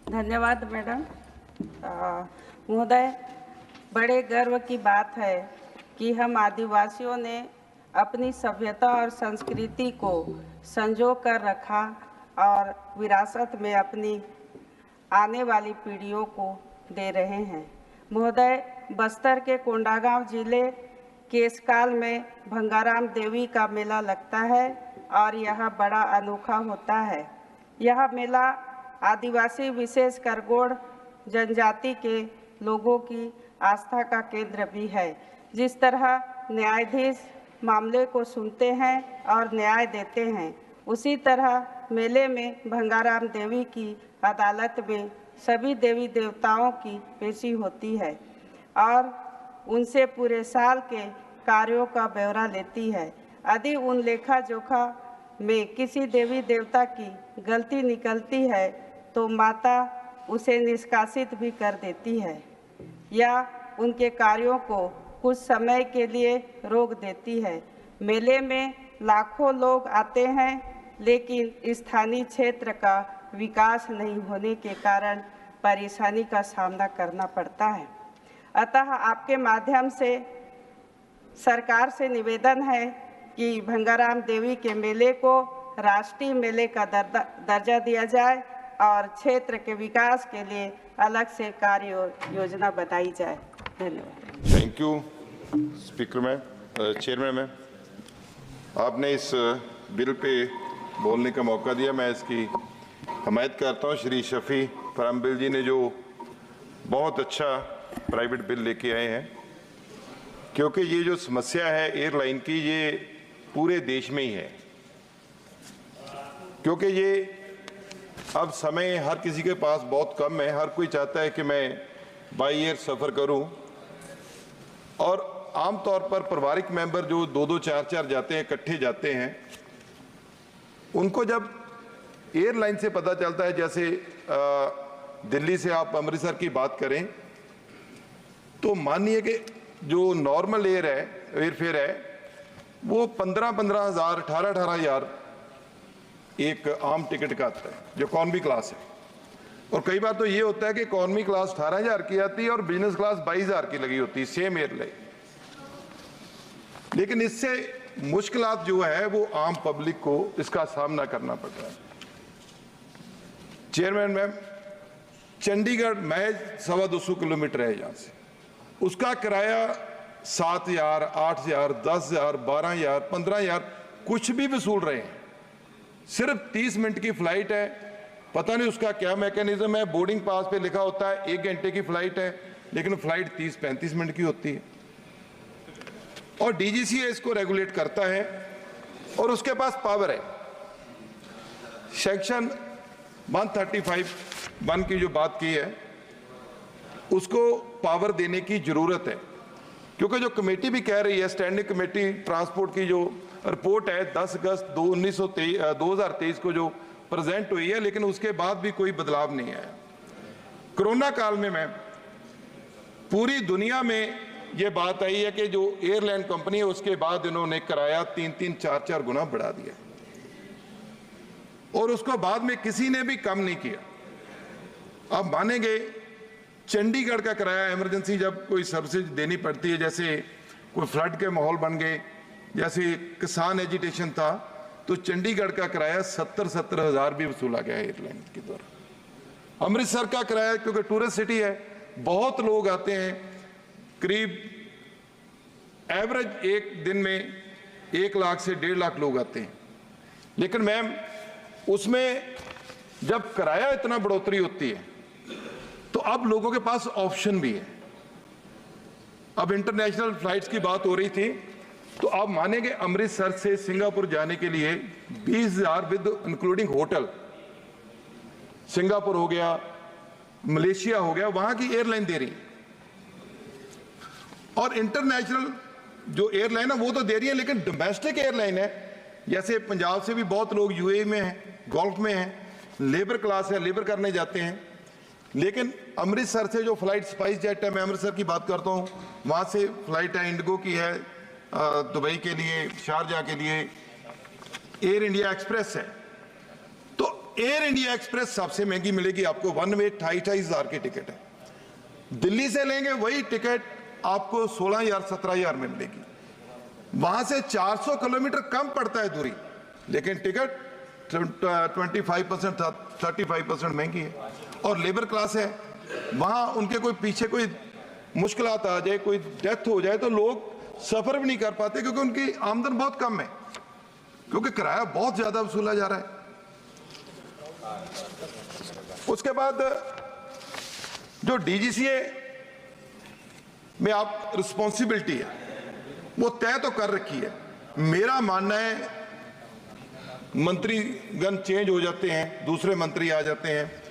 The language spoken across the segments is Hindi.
धन्यवाद मैडम। महोदय, बड़े गर्व की बात है कि हम आदिवासियों ने अपनी सभ्यता और संस्कृति को संजो कर रखा और विरासत में अपनी आने वाली पीढ़ियों को दे रहे हैं। महोदय, बस्तर के कोंडागांव जिले केसकाल में भंगाराम देवी का मेला लगता है और यह बड़ा अनोखा होता है। यह मेला आदिवासी विशेषकर गोंड जनजाति के लोगों की आस्था का केंद्र भी है। जिस तरह न्यायाधीश मामले को सुनते हैं और न्याय देते हैं, उसी तरह मेले में भंगाराम देवी की अदालत में सभी देवी देवताओं की पेशी होती है और उनसे पूरे साल के कार्यों का ब्यौरा लेती है। यदि उन लेखा जोखा में किसी देवी देवता की गलती निकलती है तो माता उसे निष्कासित भी कर देती है या उनके कार्यों को कुछ समय के लिए रोक देती है। मेले में लाखों लोग आते हैं, लेकिन स्थानीय क्षेत्र का विकास नहीं होने के कारण परेशानी का सामना करना पड़ता है। अतः आपके माध्यम से सरकार से निवेदन है कि भंगाराम देवी के मेले को राष्ट्रीय मेले का दर्जा दिया जाए और क्षेत्र के विकास के लिए अलग से कार्य योजना बनाई जाए। धन्यवाद। Thank you speaker ma'am, chairman ma'am, आपने इस बिल पे बोलने का मौका दिया। मैं इसकी हमायत करता हूँ। श्री शफी फरामबिल जी ने जो बहुत अच्छा प्राइवेट बिल लेके आए हैं, क्योंकि ये जो समस्या है एयरलाइन की, ये पूरे देश में ही है। क्योंकि ये अब समय हर किसी के पास बहुत कम है। हर कोई चाहता है कि मैं बाई एयर सफ़र करूं, और आमतौर पर पारिवारिक मेंबर जो 2-2, 4-4 जाते हैं, इकट्ठे जाते हैं, उनको जब एयरलाइन से पता चलता है, जैसे दिल्ली से आप अमृतसर की बात करें, तो मानिए कि जो नॉर्मल एयरफेयर है वो 15-15 हज़ार, 18-18 हज़ार एक आम टिकट का आता है जो इकॉनमी क्लास है। और कई बार तो ये होता है कि इकॉनमी क्लास 18,000 की आती है और बिजनेस क्लास 22,000 की लगी होती है, सेम एयरलाइन। लेकिन इससे मुश्किलात जो है वो आम पब्लिक को इसका सामना करना पड़ता है। चेयरमैन मैम, चंडीगढ़ महज 225 किलोमीटर है यहाँ से, उसका किराया 7,000, 8,000, 10,000, 12,000, 15,000 कुछ भी वसूल रहे हैं। सिर्फ 30 मिनट की फ्लाइट है, पता नहीं उसका क्या मैकेनिज्म है। बोर्डिंग पास पे लिखा होता है 1 घंटे की फ्लाइट है, लेकिन फ्लाइट 30-35 मिनट की होती है। और डीजीसीए इसको रेगुलेट करता है और उसके पास पावर है। सेक्शन 135(1) की जो बात की है, उसको पावर देने की जरूरत है, क्योंकि जो कमेटी भी कह रही है, स्टैंडिंग कमेटी ट्रांसपोर्ट की जो रिपोर्ट है 10 अगस्त 2023 को जो प्रेजेंट हुई है, लेकिन उसके बाद भी कोई बदलाव नहीं आया। कोरोना काल में मैं पूरी दुनिया में ये बात आई है कि जो एयरलाइन कंपनी है उसके बाद इन्होंने किराया 3-3, 4-4 गुना बढ़ा दिया और उसको बाद में किसी ने भी कम नहीं किया। अब मानेंगे चंडीगढ़ का किराया इमरजेंसी जब कोई सर्विसेज देनी पड़ती है, जैसे कोई फ्लड के माहौल बन गए, जैसे किसान एजिटेशन था, तो चंडीगढ़ का किराया 70-70 हज़ार भी वसूला गया एयरलाइन के द्वारा। अमृतसर का किराया, क्योंकि टूरिस्ट सिटी है, बहुत लोग आते हैं, करीब एवरेज एक दिन में 1 लाख से 1.5 लाख लोग आते हैं। लेकिन मैम, उसमें जब किराया इतना बढ़ोतरी होती है तो अब लोगों के पास ऑप्शन भी है। अब इंटरनेशनल फ्लाइट्स की बात हो रही थी, तो आप मानेंगे अमृतसर से सिंगापुर जाने के लिए 20,000 विद इंक्लूडिंग होटल, सिंगापुर हो गया, मलेशिया हो गया, वहां की एयरलाइन दे रही। और इंटरनेशनल जो एयरलाइन है वो तो दे रही है, लेकिन डोमेस्टिक एयरलाइन है, जैसे पंजाब से भी बहुत लोग यूएई में हैं, गल्फ में हैं, लेबर क्लास है, लेबर करने जाते हैं। लेकिन अमृतसर से जो फ्लाइट स्पाइस जेट है, मैं अमृतसर की बात करता हूँ, वहाँ से फ्लाइट है इंडिगो की है दुबई के लिए, शारजा के लिए, एयर इंडिया एक्सप्रेस है। तो एयर इंडिया एक्सप्रेस सबसे महंगी मिलेगी आपको, वन वे 2,500 की टिकट है। दिल्ली से लेंगे वही टिकट आपको 16,000 17,000 में मिलेगी। वहां से 400 किलोमीटर कम पड़ता है दूरी, लेकिन टिकट 25% 35% महंगी है। और लेबर क्लास है, वहां उनके कोई पीछे कोई मुश्किलात आ जाए, कोई डेथ हो जाए तो लोग सफर भी नहीं कर पाते, क्योंकि उनकी आमदन बहुत कम है, क्योंकि किराया बहुत ज्यादा वसूला जा रहा है। उसके बाद जो डीजीसीए में आप रिस्पॉन्सिबिलिटी है वो तय तो कर रखी है। मेरा मानना है मंत्रीगण चेंज हो जाते हैं, दूसरे मंत्री आ जाते हैं।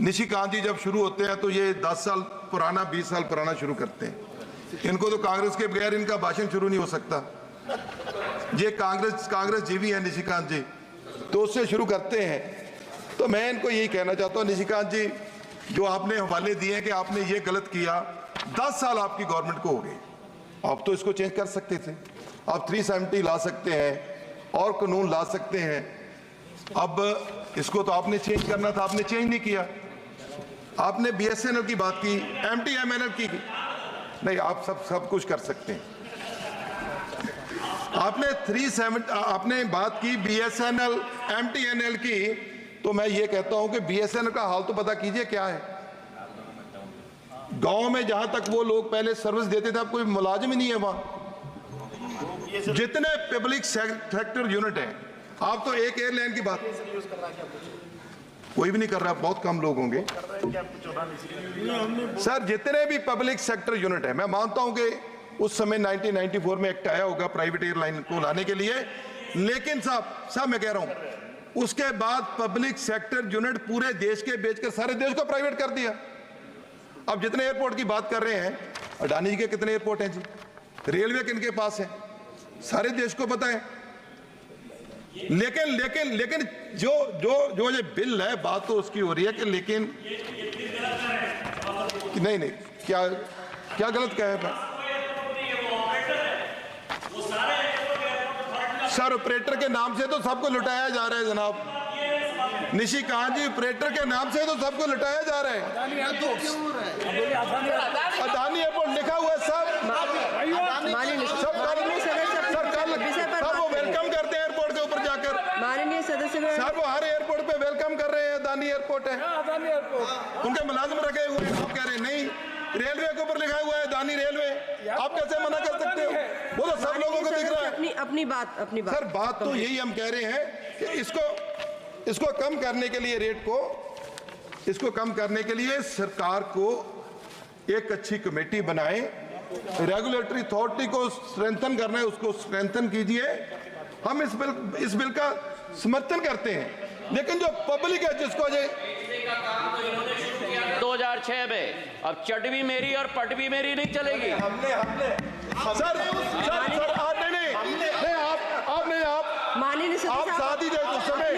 निशिकांत जी जब शुरू होते हैं तो ये 10 साल पुराना 20 साल पुराना शुरू करते हैं। इनको तो कांग्रेस के बगैर इनका भाषण शुरू नहीं हो सकता। ये कांग्रेस जीवी है निशिकांत जी, तो उससे शुरू करते हैं। तो मैं इनको यही कहना चाहता हूँ, निशिकांत जी जो आपने हवाले दिए कि आपने ये गलत किया, 10 साल आपकी गवर्नमेंट को हो गए, आप तो इसको चेंज कर सकते थे। आप 370 ला सकते हैं और कानून ला सकते हैं। अब इसको तो आपने चेंज करना था, आपने चेंज नहीं किया। आपने बीएसएनएल की बात की, एमटीएमएनएल की नहीं, आप सब कुछ कर सकते हैं। आपने 370 आपने बात की बीएसएनएल एमटीएनएल की, तो मैं ये कहता हूं कि बीएसएनएल का हाल तो पता कीजिए क्या है। गांव में जहां तक वो लोग पहले सर्विस देते थे, अब कोई मुलाजिम ही नहीं है वहां। जितने पब्लिक सेक्टर यूनिट हैं, आप तो एक एयरलाइन की बात कोई भी नहीं कर रहा, बहुत कम लोग होंगे सर। जितने भी पब्लिक सेक्टर यूनिट है, मैं मानता हूं कि उस समय 1994 में एक्ट आया होगा प्राइवेट एयरलाइन को लाने के लिए, लेकिन साहब मैं कह रहा हूं उसके बाद पब्लिक सेक्टर यूनिट पूरे देश के बेचकर सारे देश को प्राइवेट कर दिया। अब जितने एयरपोर्ट की बात कर रहे हैं, अडानी जी के कितने एयरपोर्ट हैं जी, रेलवे किनके पास है, सारे देश को पता है। लेकिन जो ये बिल है, बात तो उसकी हो रही है कि लेकिन नहीं क्या गलत कहा है सर। ऑपरेटर के नाम से तो सबको लुटाया जा रहा है जनाब। निशिकांत जी, ऑपरेटर के नाम से तो सबको लुटाया जा रहा है। अदानी एयरपोर्ट लिखा हुआ है सब वो वेलकम करते हैं एयरपोर्ट के ऊपर जाकर। माननीय सदस्य सर वो हर एयरपोर्ट पे वेलकम कर रहे हैं, अदानी एयरपोर्ट है, उनके मुलाजिम रखे हुए हैं। आप कह रहे हैं नहीं, रेलवे के ऊपर लिखा हुआ है अदानी रेलवे, आप कैसे मना कर सकते हो? वो तो सब लोगों को दिख रहा है। अपनी बात सर, बात तो यही हम कह रहे हैं कि इसको कम करने के लिए, रेट को इसको कम करने के लिए सरकार को एक अच्छी कमेटी बनाए, रेगुलेटरी अथॉरिटी को स्ट्रेंथन करना है, उसको स्ट्रेंथन कीजिए। हम इस बिल का समर्थन करते हैं, लेकिन जो पब्लिक है जिसको 2006 में, अब चट भी मेरी और पट भी मेरी नहीं चलेगी। सर आप साथ ही थे उस समय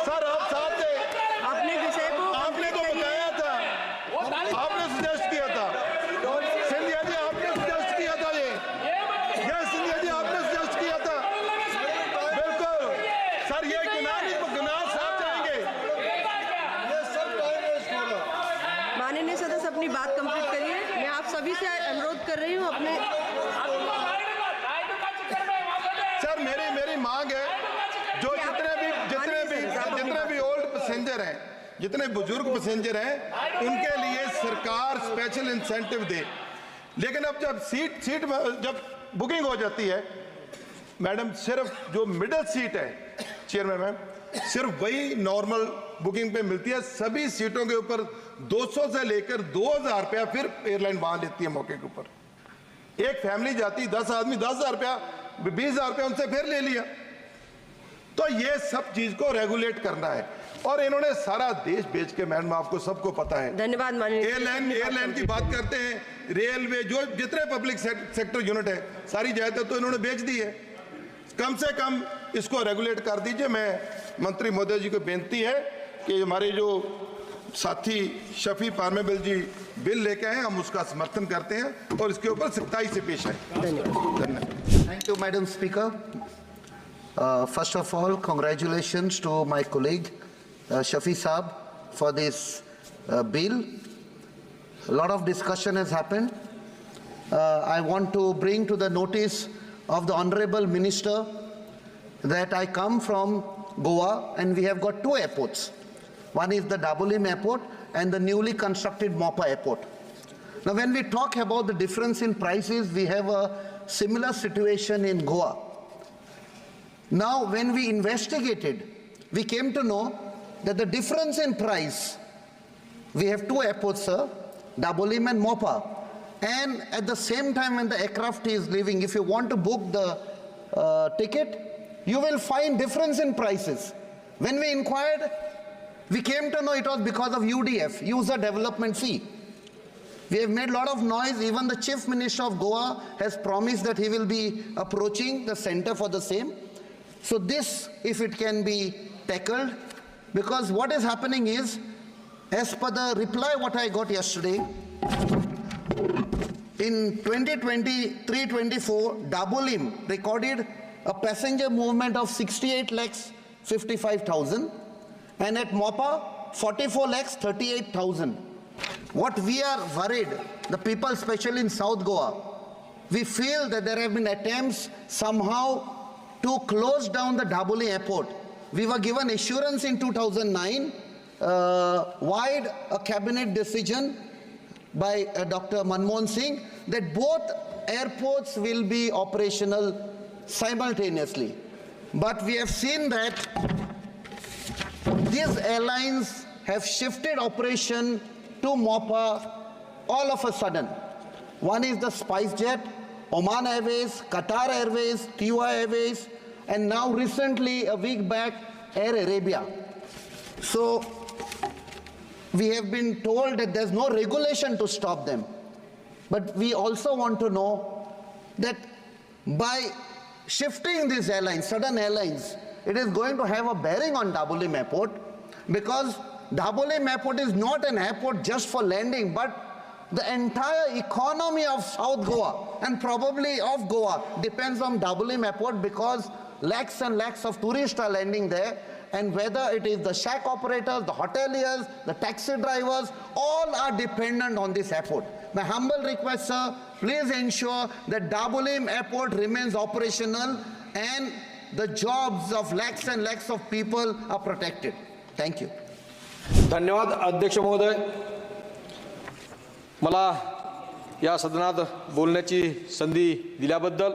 सर, आप साथ थे, अपने विषय को आपने तो बताया था, आपने सजेस्ट किया था। सिंधिया जी आपने सजेस्ट किया था, ये सिंधिया जी आपने सजेस्ट किया था, बिल्कुल सर। ये गुनाह साथ जाएंगे। माननीय सदस्य अपनी बात कंप्लीट करिए। मैं आप सभी से अनुरोध कर रही हूँ अपने सर, मेरी मांग है, जो जितने भी ओल्ड पैसेंजर हैं, जितने बुजुर्ग पैसेंजर हैं, उनके लिए सरकार स्पेशल इंसेंटिव दे। लेकिन अब जब सीट जब बुकिंग हो जाती है मैडम, सिर्फ जो मिडिल सीट है चेयरमैन मैम, सिर्फ वही नॉर्मल बुकिंग पे मिलती है। सभी सीटों के ऊपर 200 से लेकर 2000 रुपया फिर एयरलाइन वहां लेती है मौके के ऊपर। एक फैमिली जाती 10 आदमी, 10,000 रुपया 20,000 रुपया उनसे फिर ले लिया। तो ये सब चीज को रेगुलेट करना है, और इन्होंने सारा देश बेच के, मैडम आपको सबको पता है। धन्यवाद माननीय। एयरलाइन की बात करते हैं, रेलवे, जो जितने पब्लिक सेक्टर यूनिट है, सारी जायदाद तो इन्होंने बेच दी है। कम से कम इसको रेगुलेट कर दीजिए। मैं मंत्री महोदय जी को बेनती है कि हमारे जो साथी शफी पार्मेबिल जी बिल लेके आए, हम उसका समर्थन करते हैं और इसके ऊपर सख्ताई से पेश आए। धन्यवाद। Thank you, Madam Speaker. First of all, congratulations to my colleague, Shafi Saab for this bill. A lot of discussion has happened. I want to bring to the notice of the Honorable Minister that I come from Goa and we have got two airports. One is the Dabolim Airport and the newly constructed Mopa Airport. Now when we talk about the difference in prices, we have a similar situation in Goa. Now when we investigated, we came to know that the difference in price, we have two airports, sir, Dabolim and Mopa. And at the same time when the aircraft is leaving, if you want to book the ticket, you will find difference in prices. When we inquired, we came to know it was because of UDF, User Development Fee. We have made a lot of noise. Even the Chief Minister of Goa has promised that he will be approaching the center for the same. So this, if it can be tackled, because what is happening is, as per the reply what I got yesterday, in 2023-24, Dabolim recorded a passenger movement of 68,55,000 and at Mopa 44,38,000. What we are worried, the people especially in South Goa, we feel that there have been attempts somehow to close down the Dabolim airport. We were given assurance in 2009, via a cabinet decision by Dr. Manmohan Singh, that both airports will be operational simultaneously. But we have seen that these airlines have shifted operation to Mopa all of a sudden. One is the SpiceJet, Oman Airways, Qatar Airways, TUI Airways, and now recently, a week back, Air Arabia. So we have been told that there's no regulation to stop them. But we also want to know that by shifting these airlines, sudden airlines, it is going to have a bearing on Dabolim Airport, because Dabolim Airport is not an airport just for landing, but the entire economy of South Goa and probably of Goa depends on Dabolim Airport, because lakhs and lakhs of tourists are landing there, and whether it is the shack operators, the hoteliers, the taxi drivers, all are dependent on this airport. My humble request, sir, please ensure that Dabolim Airport remains operational and the jobs of lakhs and lakhs of people are protected. Thank you. धन्यवाद अध्यक्ष महोदय. मला या सदनात बोलण्याची संधी दिल्याबद्दल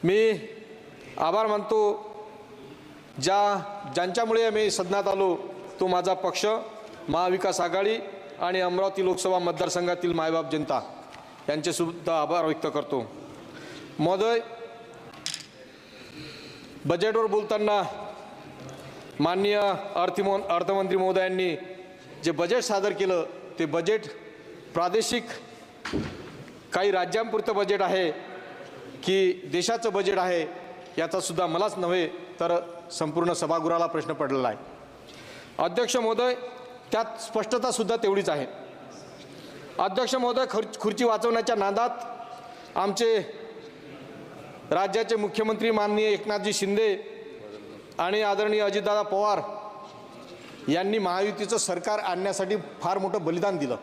मी आभार मानतो. ज्यांच्यामुळे मी सदनात आलो तो माझा पक्ष, महाविकास आघाडी आणि अमरावती लोकसभा मतदारसंघातील मायबाप जनता यांचे सुद्धा आभार व्यक्त करतो. महोदय, बजेटवर बोलताना माननीय अर्थमंत्री महोदयांनी जे बजेट सादर केलं ते बजेट प्रादेशिक काही राज्यांपुरतं बजेट आहे की देशाचं बजेट आहे याचा सुद्धा मलाच नव्हे तर संपूर्ण सभागृहाला प्रश्न पडलेला आहे. अध्यक्ष महोदय, त्यात स्पष्टता सुद्धा तेवढीच आहे. अध्यक्ष महोदय, खुर्ची वाचवण्याच्या नादात आमचे राज्याचे मुख्यमंत्री माननीय एकनाथजी शिंदे आणि आदरणीय अजितदादा पवार यांनी महायुतीचं सरकार आणण्यासाठी फार मोठं बलिदान दिलं,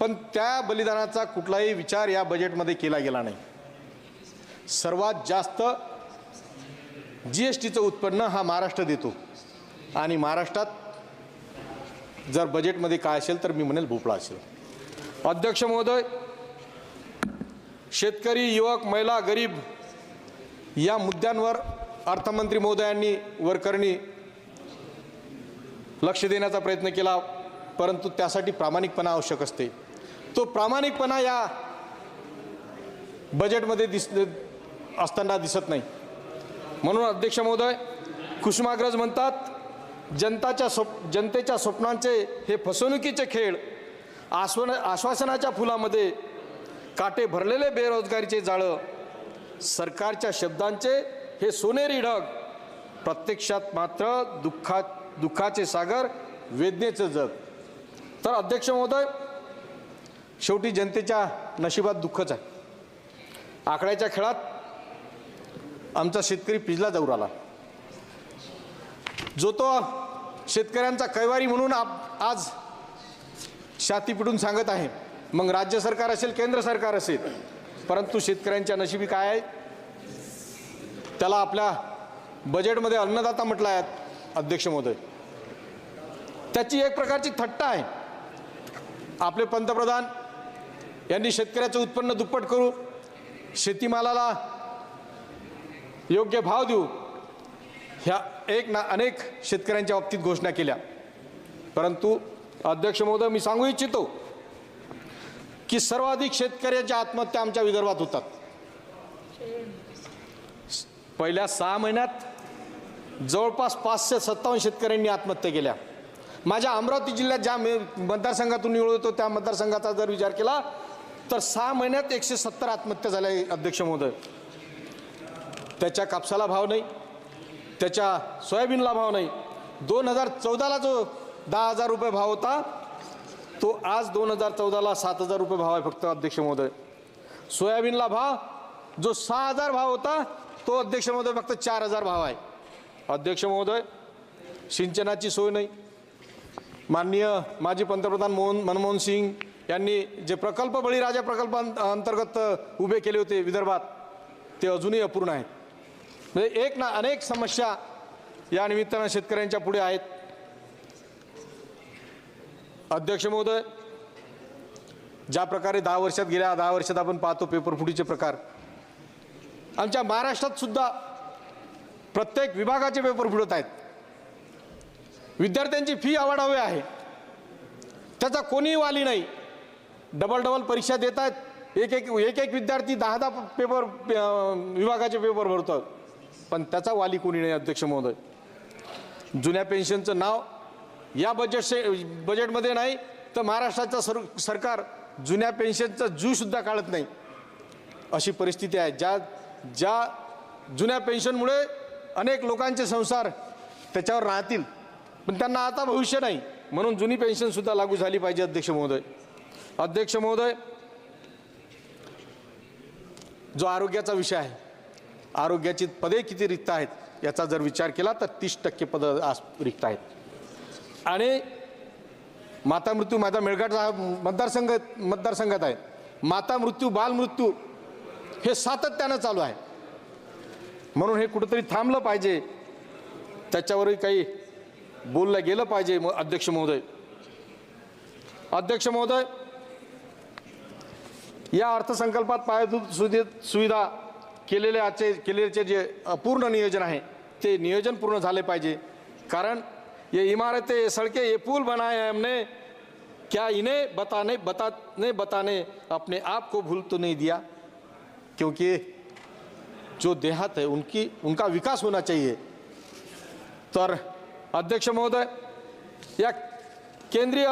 पण त्या बलिदानाचा कुठलाही विचार या बजेटमध्ये केला गेला नाही. सर्वात जास्त जीएसटीचं उत्पन्न हा महाराष्ट्र देतो आणि महाराष्ट्रात जर बजेटमध्ये काय असेल तर मी म्हणेल भोपळा असेल. अध्यक्ष महोदय, शेतकरी, युवक, महिला, गरीब या मुद्द्यांवर अर्थमंत्री महोदयांनी वरकरणी लक्ष देण्याचा प्रयत्न केला, परंतु त्यासाठी प्रामाणिकपणा आवश्यक असते. तो प्रामाणिकपणा या बजेटमध्ये असताना दिसत नाही. म्हणून अध्यक्ष महोदय, कुसुमाग्रज म्हणतात, जनतेच्या स्वप्नांचे हे फसवणुकीचे खेळ, आश्वासनाच्या फुलामध्ये काटे भरलेले बेरोजगारीचे जाळं, सरकारच्या शब्दांचे हे सोनेरी ढग, प्रत्यक्षात मात्र दुःखाचे सागर, वेदनेचं जग. तर अध्यक्ष महोदय, शेवटी जनतेच्या नशिबात दुःखच आहे. आकड्याच्या खेळात आमचा शेतकरी पिजला जाऊ राहिला. जो तो शेतकऱ्यांचा कैवारी म्हणून आज छाती पिटून सांगत आहे, मग राज्य सरकार असेल केंद्र सरकार असेल, परंतु शेतकऱ्यांच्या नशिबी काय आहे? त्याला आपल्या बजेटमध्ये अन्नदाता म्हटलं आहे अध्यक्ष महोदय. त्याची एक प्रकारची थट्टा आहे. आपले पंतप्रधान यांनी शेतकऱ्याचं उत्पन्न दुप्पट करू, शेतीमालाला योग्य भाव देऊ, ह्या अनेक शेतकऱ्यांच्या बाबतीत घोषणा केल्या. परंतु अध्यक्ष महोदय, मी सांगू इच्छितो की सर्वाधिक शेतकऱ्यांच्या आत्महत्या आमच्या विदर्भात होतात. पहिल्या 6 महिन्यात जवळपास 557 शेतकऱ्यांनी आत्महत्या केल्या. माझ्या अमरावती जिल्ह्यात ज्या मतदारसंघातून निवडतो त्या मतदारसंघाचा जर विचार केला तर 6 महिन्यात 170 आत्महत्या झाल्या अध्यक्ष महोदय. त्याच्या कापसाला भाव नाही, त्याच्या सोयाबीनला भाव नाही. 2014ला जो 10,000 रुपये भाव होता तो आज 2014ला 7,000 रुपये भाव आहे फक्त अध्यक्ष महोदय. सोयाबीनला भाव जो 6,000 भाव होता तो अध्यक्ष महोदय फक्त 4,000 भाव आहे. अध्यक्ष महोदय, सिंचनाची सोय नाही. माननीय माजी पंतप्रधान मनमोहन सिंग यांनी जे प्रकल्प बळीराजा प्रकल्पांतर्गत उभे केले होते विदर्भात ते अजूनही अपूर्ण आहेत. म्हणजे अनेक समस्या या निमित्तानं शेतकऱ्यांच्या पुढे आहेत. अध्यक्ष महोदय, ज्या प्रकारे गेल्या 10 वर्षात आपण पाहतो पेपरफुटीचे प्रकार, आमच्या महाराष्ट्रात सुद्धा प्रत्येक विभागाचे पेपर फुटत आहेत. विद्यार्थ्यांची फी आवाढावी आहे, त्याचा कोणीही वाली नाही. डबल परीक्षा देत आहेत. एक विद्यार्थी 10 पेपर विभागाचे पेपर भरतो, पण त्याचा वाली कोणी नाही. अध्यक्ष महोदय, जुन्या पेन्शनचं नाव या बजेटमध्ये नाही तर महाराष्ट्राचं सरकार जुन्या पेन्शनचा जू सुद्धा काढत नाही. अशी परिस्थिती आहे. ज्या जुन्या पेन्शनमुळे अनेक लोकांचे संसार त्याच्यावर राहतील, पण त्यांना आता भविष्य नाही, म्हणून जुनी पेन्शन सुद्धा लागू झाली पाहिजे. अध्यक्ष महोदय, जो आरोग्याचा विषय आहे, आरोग्याची पदे किती रिक्त आहेत याचा जर विचार केला तर 30% पदं आज रिक्त आहेत. आणि माता मृत्यू, माझा मेळघाटचा मतदारसंघात आहे, माता मृत्यू बालमृत्यू हे सातत्यानं चालू आहे. म्हणून हे कुठंतरी थांबलं पाहिजे, त्याच्यावरही काही बोललं गेलं पाहिजे. अध्यक्ष महोदय, या अर्थसंकल्पात पायाभूत सुविधा केलेले जे अपूर्ण नियोजन आहे ते नियोजन पूर्ण झाले पाहिजे. कारण ये इमारतें, ये सड़कें, ये पुल बनाए हैं हमने, क्या इन्हें बताने अपने आप को भूल तो नहीं दिया? क्योंकि जो देहात है उनका विकास होना चाहिए. तर अध्यक्ष महोदय, या केंद्रीय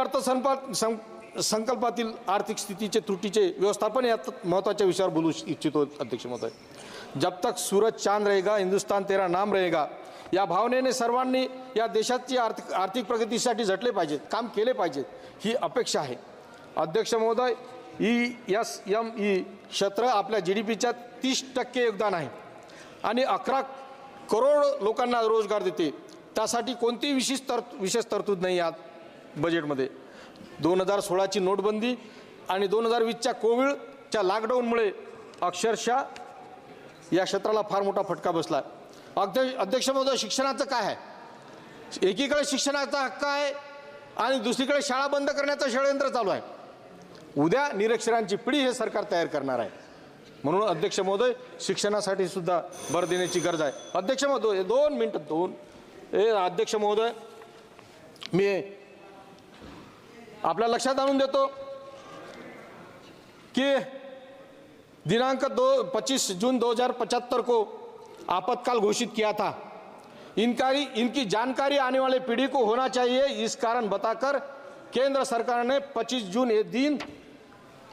अर्थसंकल्पातील आर्थिक स्थितीचे त्रुटीचे व्यवस्थापन या महत्त्वाच्या विषयावर बोलू इच्छितो. अध्यक्ष महोदय, जब तक सूरज चांद रहेगा हिंदुस्तान तेरा नाम रहेगा या भावनेने सर्वांनी या देशाची आर्थिक प्रगतीसाठी झटले पाहिजेत, काम केले पाहिजेत, ही अपेक्षा आहे. अध्यक्ष महोदय, ESME क्षेत्र आपल्या GDPच्या 30% योगदान आहे आणि 11 करोड लोकांना रोजगार देते. त्यासाठी कोणतीही विशेष तरतूद नाही या बजेटमध्ये. 2016ची नोटबंदी आणि 2020च्या कोविडच्या लॉकडाऊनमुळे अक्षरशः या क्षेत्राला फार मोठा फटका बसला. अध्यक्ष महोदय, शिक्षणाचं काय आहे? एकीकडे शिक्षणाचा हक्क आहे आणि दुसरीकडे शाळा बंद करण्याचं षडयंत्र चालू आहे. उद्या निरक्षरांची पिढी हे सरकार तयार करणार आहे. म्हणून अध्यक्ष महोदय, शिक्षणासाठी सुद्धा भर देण्याची गरज आहे. अध्यक्ष महोदय, 2 मिनिटं. अध्यक्ष महोदय, मी आपल्या लक्षात आणून देतो कि दिनांक 25 जून 2075 को आपातकाल घोषित किया था. इनकी जानकारी आने वाले पीढ़ी को होना चाहिए. इस कारण बताकर केंद्र सरकार ने 25 जून ये दिन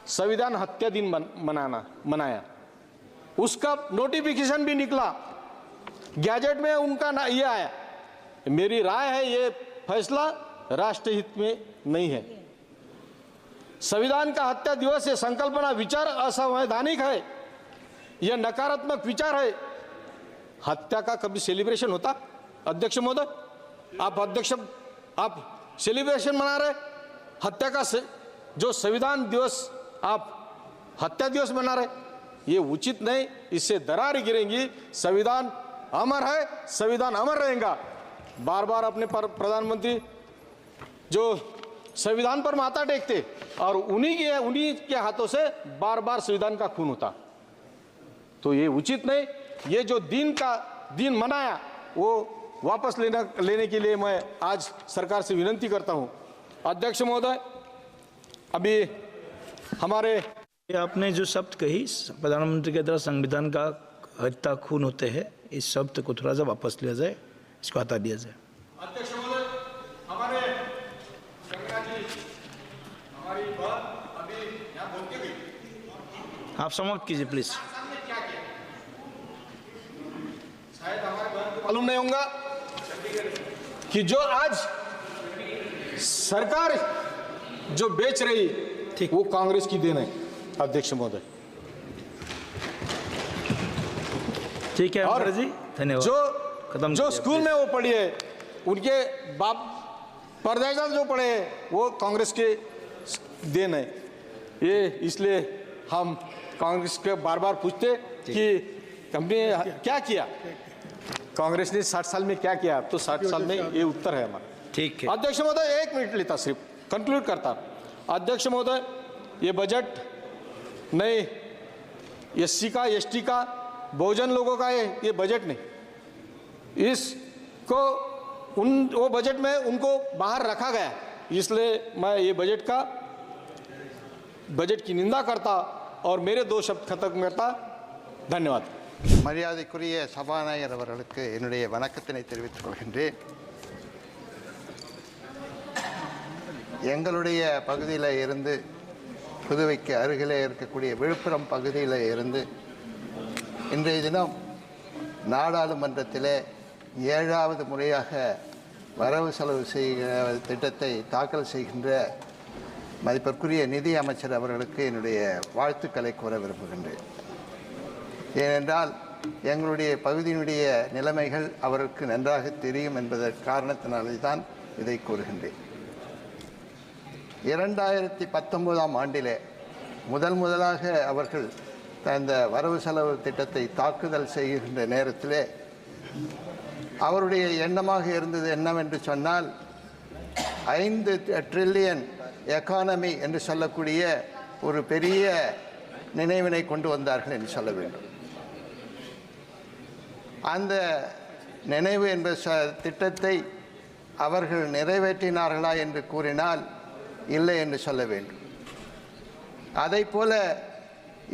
संविधान हत्या दिन मनाया. उसका नोटिफिकेशन भी निकला, गैजेट में उनका ये आया. मेरी राय है ये फैसला राष्ट्रहित में नहीं है. संविधान का हत्या दिवस ये संकल्पना विचार असंवैधानिक है, यह नकारात्मक विचार है. हत्या का कभी सेलिब्रेशन होता? अध्यक्ष महोदय, आप अध्यक्ष आप सेलिब्रेशन मना रहे, हत्या का जो संविधान दिवस आप हत्या दिवस मना रहे, ये उचित नहीं, इससे दरार गिरेंगी। संविधान अमर है, संविधान अमर रहेगा। बार बार अपने प्रधानमंत्री जो संविधान पर माथा टेकते और उन्हीं के हाथों से बार बार संविधान का खून होता, तो ये उचित नहीं। ये जो दिन मनाया वो वापस लेने के लिए मैं आज सरकार से विनती करता हूं। अध्यक्ष महोदय, अभी हमारे आपने जो शब्द कही प्रधानमंत्री के द्वारा संविधान का हत्या खून होते हैं, इस शब्द को थोड़ा सा वापस लिया जाए, इसको हटा दिया जाए। अध्यक्ष महोदय, हमारे गंगा जी हमारी बात अभी यहाँ बोल के गई, आप समाप्त कीजिए प्लीज। शायद हमारे बात को मालूम नहीं होगा कि जो आज सरकार जो बेच रही वो कांग्रेस की देन है। अध्यक्ष महोदय, ठीक है और जी, धन्यवाद। जो स्कूल में वो पढ़ी है, उनके बाप परदादा जो पढ़े हैं वो कांग्रेस के देन है। ये इसलिए हम कांग्रेस के बार बार पूछते कि हमने क्या किया, कांग्रेस ने 60 साल में क्या किया, तो 60 साल में ये उत्तर है हमारा। ठीक है अध्यक्ष महोदय, 1 मिनट लेता, सिर्फ कंक्लूड करता। अध्यक्ष महोदय, ये बजट नहीं एससी का, एसटी का, बहुजन लोगों का है, ये बजट नहीं। इसको वो बजट में उनको बाहर रखा गया, इसलिए मैं ये बजट की निंदा करता और मेरे 2 शब्द खत्म करता। धन्यवाद। மரியாதைக்குரிய சபாநாயகர் அவர்களுக்கு என்னுடைய வணக்கத்தினை தெரிவித்துக் கொள்கின்றேன். எங்களுடைய பகுதியில் இருந்து புதுவைக்கு அருகிலே இருக்கக்கூடிய விழுப்புரம் பகுதியில் இருந்து இன்றைய தினம் நாடாளுமன்றத்திலே 7வது முறையாக வரவு செலவு செய்கிற திட்டத்தை தாக்கல் செய்கின்ற மதிப்பிற்குரிய நிதி அமைச்சர் அவர்களுக்கு என்னுடைய வாழ்த்துக்களை கூற விரும்புகின்றேன். ஏனென்றால் எங்களுடைய பகுதியினுடைய நிலைமைகள் அவருக்கு நன்றாக தெரியும் என்பதற்கு காரணத்தினாலே தான் இதை கூறுகின்றேன். 2019ஆம் ஆண்டிலே முதலாக அவர்கள் அந்த வரவு செலவு திட்டத்தை தாக்குதல் செய்கின்ற நேரத்திலே அவருடைய எண்ணமாக இருந்தது என்னவென்று சொன்னால் 5 ட்ரில்லியன் எக்கானமி என்று சொல்லக்கூடிய ஒரு பெரிய நினைவினை கொண்டு வந்தார்கள் என்று சொல்ல வேண்டும். அந்த நினைவு என்ற திட்டத்தை அவர்கள் நிறைவேற்றினார்களா என்று கூறினால் இல்லை என்று சொல்ல வேண்டும். அதைப்போல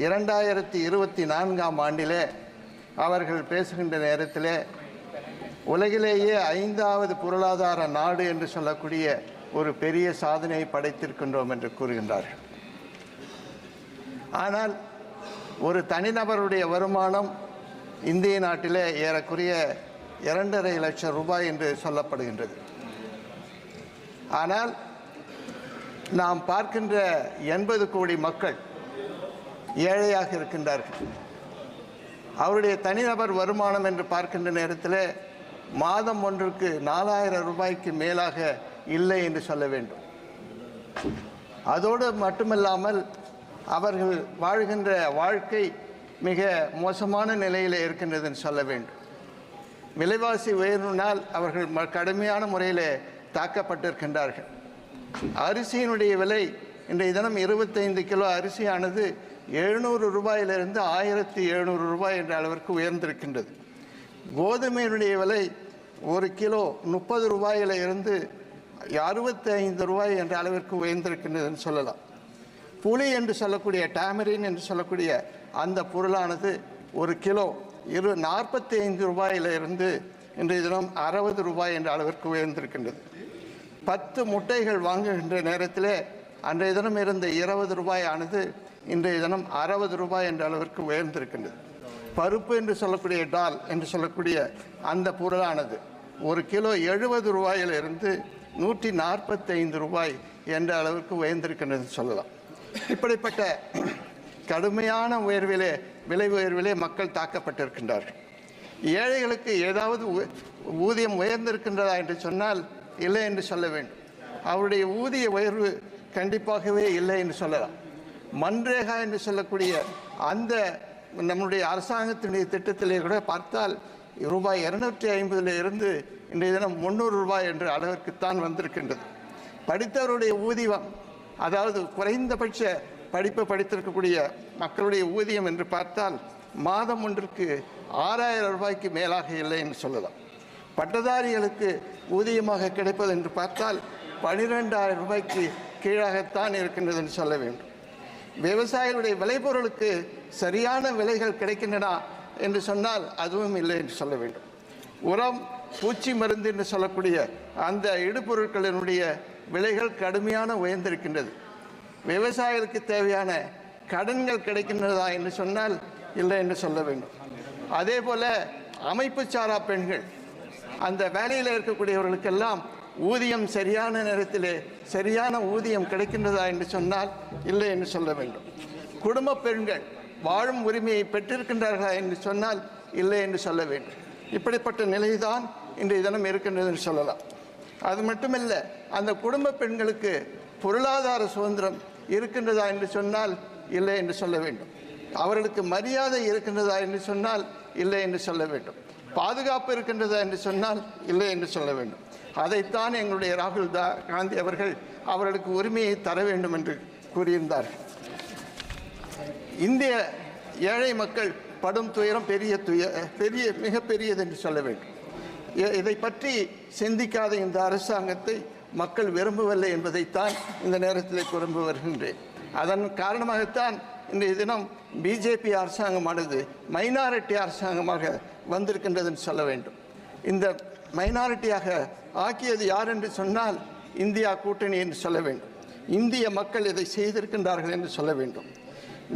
2024ஆம் ஆண்டிலே அவர்கள் பேசுகின்ற நேரத்திலே உலகிலேயே 5வது பொருளாதார நாடு என்று சொல்லக்கூடிய ஒரு பெரிய சாதனையை படைத்திருக்கின்றோம் என்று கூறுகின்றார்கள். ஆனால் ஒரு தனிநபருடைய வருமானம் இந்திய நாட்டிலே ஏறக்குறைய 2.5 லட்சம் ரூபாய் என்று சொல்லப்படுகின்றது. ஆனால் நாம் பார்க்கின்ற 80 கோடி மக்கள் ஏழையாக இருக்கின்றார்கள். அவருடைய தனிநபர் வருமானம் என்று பார்க்கின்ற நேரத்தில் மாதம் ஒன்றுக்கு 4000 ரூபாய்க்கு மேலாக இல்லை என்று சொல்ல வேண்டும். அதோடு மட்டுமல்லாமல் அவர்கள் வாழ்கின்ற வாழ்க்கை மிக மோசமான நிலையில் இருக்கின்றது என்று சொல்ல வேண்டும். விலைவாசி உயர்வினால் அவர்கள் கடுமையான முறையில் தாக்கப்பட்டிருக்கின்றார்கள். அரிசியினுடைய விலை இன்றைய தினம் 25 கிலோ அரிசியானது 700 ரூபாயிலிருந்து 1700 ரூபாய் என்ற அளவிற்கு உயர்ந்திருக்கின்றது. கோதுமையினுடைய விலை 1 கிலோ 30 ரூபாயில இருந்து 65 ரூபாய் என்ற அளவிற்கு உயர்ந்திருக்கின்றதுன்னு சொல்லலாம். புளி என்று சொல்லக்கூடிய டாமரின் என்று சொல்லக்கூடிய அந்த பொருளானது 1 கிலோ 45 ரூபாயில இருந்து இன்றைய தினம் 60 ரூபாய் என்ற அளவிற்கு உயர்ந்திருக்கின்றது. 10 முட்டைகள் வாங்குகின்ற நேரத்தில் அன்றைய தினம் இருந்த 20 ரூபாய் ஆனது இன்றைய தினம் 60 ரூபாய் என்ற அளவிற்கு உயர்ந்திருக்கின்றது. பருப்பு என்று சொல்லக்கூடிய டால் என்று சொல்லக்கூடிய அந்த பொருளானது 1 கிலோ 70 ரூபாயிலிருந்து 145 ரூபாய் என்ற அளவிற்கு உயர்ந்திருக்கின்றது சொல்லலாம். இப்படிப்பட்ட கடுமையான விலை உயர்விலே மக்கள் தாக்கப்பட்டிருக்கின்றார்கள். ஏழைகளுக்கு ஏதாவது ஊதியம் உயர்ந்திருக்கின்றதா என்று சொன்னால் இல்லை என்று சொல்ல வேண்டும். அவருடைய ஊதிய உயர்வு கண்டிப்பாகவே இல்லை என்று சொல்லலாம். மன்ரேகா என்று சொல்லக்கூடிய அந்த நம்முடைய அரசாங்கத்தினுடைய திட்டத்திலே கூட பார்த்தால் ரூபாய் 250 இருந்து இன்றைய தினம் 300 ரூபாய் என்ற அளவிற்குத்தான் வந்திருக்கின்றது. படித்தவருடைய ஊதியம், அதாவது குறைந்தபட்ச படிப்பு படித்திருக்கக்கூடிய மக்களுடைய ஊதியம் என்று பார்த்தால் மாதம் ஒன்றுக்கு 6000 ரூபாய்க்கு மேலாக இல்லை என்று சொல்லலாம். பட்டதாரிகளுக்கு ஊதியமாக கிடைப்பது என்று பார்த்தால் 12000 ரூபாய்க்கு கீழாகத்தான் இருக்கின்றது என்று சொல்ல வேண்டும். விவசாயிகளுடைய விளைபொருளுக்கு சரியான விலைகள் கிடைக்கின்றன என்று சொன்னால் அதுவும் இல்லை என்று சொல்ல வேண்டும். உரம், பூச்சி மருந்து என்று சொல்லக்கூடிய அந்த இடுபொருட்களினுடைய விலைகள் கடுமையான உயர்ந்திருக்கின்றது. விவசாயிகளுக்கு தேவையான கடன்கள் கிடைக்கின்றதா என்று சொன்னால் இல்லை என்று சொல்ல வேண்டும். அதே போல அமைப்பு சாரா பெண்கள், அந்த வேலையில் இருக்கக்கூடியவர்களுக்கெல்லாம் ஊதியம் சரியான நேரத்திலே சரியான ஊதியம் கிடைக்கின்றதா என்று சொன்னால் இல்லை என்று சொல்ல வேண்டும். குடும்ப பெண்கள் வாழும் உரிமையை பெற்றிருக்கின்றார்களா என்று சொன்னால் இல்லை என்று சொல்ல வேண்டும். இப்படிப்பட்ட நிலைதான் இன்றைய தினம் இருக்கின்றது என்று சொல்லலாம். அது மட்டுமல்ல, அந்த குடும்ப பெண்களுக்கு பொருளாதார சுதந்திரம் இருக்கின்றதா என்று சொன்னால் இல்லை என்று சொல்ல வேண்டும். அவர்களுக்கு மரியாதை இருக்கின்றதா என்று சொன்னால் இல்லை என்று சொல்ல வேண்டும். பாதுகாப்பு இருக்கின்றதா என்று சொன்னால் இல்லை என்று சொல்ல வேண்டும். அதைத்தான் எங்களுடைய ராகுல் காந்தி அவர்கள் அவர்களுக்கு உரிமையை தர வேண்டும் என்று கூறியிருந்தார்கள். இந்திய ஏழை மக்கள் படும் துயரம் மிகப்பெரியது என்று சொல்ல வேண்டும். இதை பற்றி சிந்திக்காத இந்த அரசாங்கத்தை மக்கள் விரும்பவில்லை என்பதைத்தான் இந்த நேரத்தில் கூற வருகின்றேன். அதன் காரணமாகத்தான் இன்றைய தினம் பிஜேபி அரசாங்கமானது மைனாரிட்டி அரசாங்கமாக வந்திருக்கின்றது என்று சொல்ல வேண்டும். இந்த மைனாரிட்டியாக ஆக்கியது யார் என்று சொன்னால் இந்தியா கூட்டணி என்று சொல்ல வேண்டும். இந்திய மக்கள் இதை செய்திருக்கின்றார்கள் என்று சொல்ல வேண்டும்.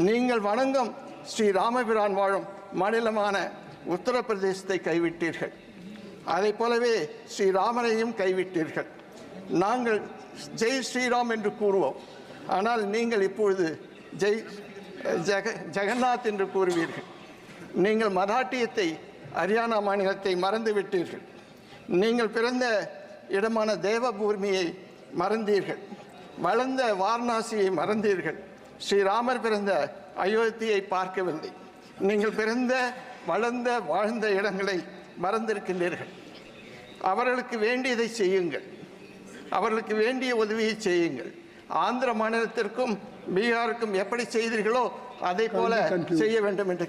நீங்கள் வணங்கும் ஸ்ரீ ராமபிரான் வாழும் மாநிலமான உத்தரப்பிரதேசத்தை கைவிட்டீர்கள். அதை போலவே ஸ்ரீராமரையும் கைவிட்டீர்கள். நாங்கள் ஜெய் ஸ்ரீராம் என்று கூறுவோம். ஆனால் நீங்கள் இப்பொழுது ஜெகநாத் என்று கூறுவீர்கள். நீங்கள் மராட்டியத்தை, ஹரியானா மாநிலத்தை மறந்துவிட்டீர்கள். நீங்கள் பிறந்த இடமான தேவபூமியை மறந்தீர்கள். வளர்ந்த வாரணாசியை மறந்தீர்கள். ஸ்ரீராமர் பிறந்த அயோத்தியை பார்க்கவில்லை. நீங்கள் பிறந்த, வளர்ந்த, வாழ்ந்த இடங்களை மறந்திருக்கின்றீர்கள். அவர்களுக்கு வேண்டியதை செய்யுங்கள். அவர்களுக்கு வேண்டிய உதவியை செய்யுங்கள். ஆந்திர மாநிலத்திற்கும் பீகாருக்கும் எப்படி செய்தீர்களோ அதை போல செய்ய வேண்டும் என்று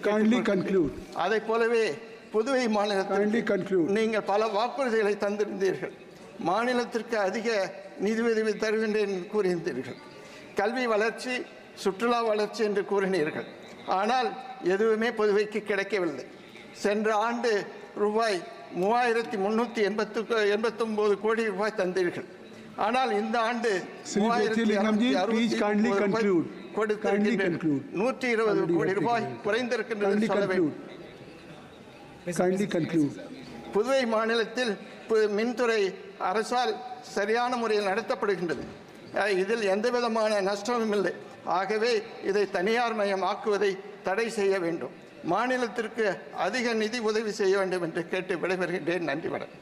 அதை போலவே புதுவை மாநிலத்திற்கு நீங்கள் பல வாக்குறுதிகளை தந்திருந்தீர்கள். மாநிலத்திற்கு அதிக நிதி உதவி தருகின்றேன் என்று கூறியிருந்தீர்கள். கல்வி வளர்ச்சி, சுற்றுலா வளர்ச்சி என்று கூறினீர்கள். ஆனால் எதுவுமே புதுவைக்கு கிடைக்கவில்லை. சென்ற ஆண்டு ரூபாய் 3389 கோடி ரூபாய் தந்தீர்கள். ஆனால் இந்த ஆண்டு 120 கோடி ரூபாய் குறைந்திருக்கின்றது சொல்ல வேண்டும். புதுவை மாநிலத்தில் மின்துறை அரசால் சரியான முறையில் நடத்தப்படுகின்றது. இதில் எந்த விதமான நஷ்டமும் இல்லை. ஆகவே இதை தனியார் மயமாக்குவதை தடை செய்ய வேண்டும். மாநிலத்திற்கு அதிக நிதி உதவி செய்ய வேண்டும் என்று கேட்டு விடைபெறுகின்றேன். நன்றி வணக்கம்.